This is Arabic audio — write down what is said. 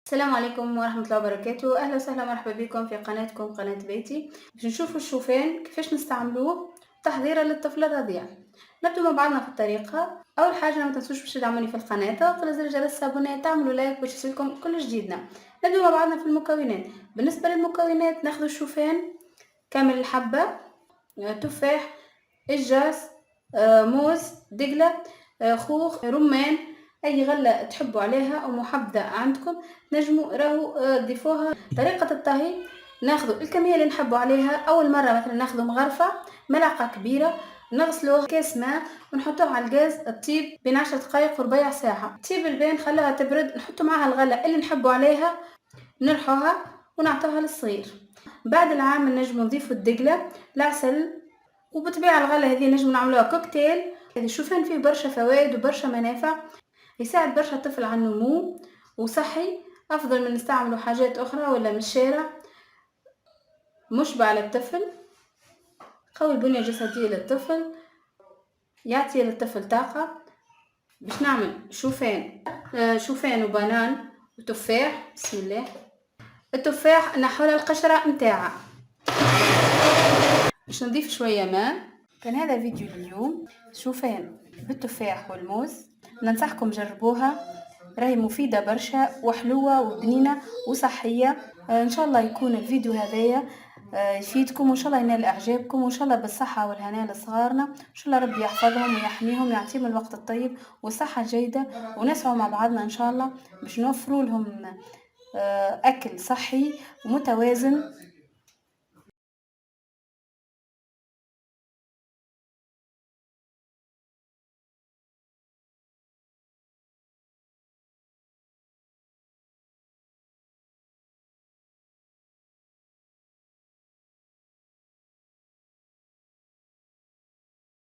السلام عليكم ورحمة الله وبركاته. أهلا وسهلا، مرحبا بكم في قناتكم قناة بيتي. باش نشوفوا الشوفان كيفاش نستعملوه تحضيرا للطفل الرضيع. نبدو مع بعضنا في الطريقة. أول حاجة ما تنسوش باش تدعموني في القناة، تضغطوا زر الجرس الصابونة، تعملوا لايك باش يوصلكم كل جديدنا. نبدو مع بعضنا في المكونات. بالنسبة للمكونات ناخذ الشوفان كامل الحبة، تفاح، الجاس، موز، دقلة، خوخ، رمان، اي غله تحبوا عليها او محبذه عندكم نجموا راهو تضيفوها. طريقه الطهي، ناخذ الكميه اللي نحبوا عليها. اول مره مثلا ناخذ مغرفه ملعقه كبيره، نغسلوه كاس ماء ونحطوه على الغاز تطيب بين 10 دقائق وربع ساعه. تطيب البين نخليها تبرد، نحطوا معاها الغله اللي نحبوا عليها، نرحوها ونعطوها للصغير. بعد العام نجموا نضيفوا الدقله، العسل، وبطبيعه الغله هذه نجموا نعملوها كوكتيل. الشوفان فيه برشا فوائد وبرشا منافع، يساعد برشا الطفل على النمو وصحي، افضل من نستعملوا حاجات اخرى ولا من الشارع. مشبع للطفل، قوي البنية الجسدية للطفل، يعطي للطفل طاقة. باش نعمل شوفان وبنان وتفاح. بسم الله. التفاح نحول القشرة متاعها، باش نضيف شوية ماء. كان هذا فيديو اليوم، شوفان بالتفاح والموز. ننصحكم جربوها، راهي مفيدة برشا وحلوة وبنينة وصحية. ان شاء الله يكون الفيديو هذايا يفيدكم، وان شاء الله ينال اعجابكم، وان شاء الله بالصحة والهناء لصغارنا. ان شاء الله ربي يحفظهم ويحميهم ويعطيهم الوقت الطيب والصحة الجيدة، ونسعوا مع بعضنا ان شاء الله باش نوفروا لهم اكل صحي ومتوازن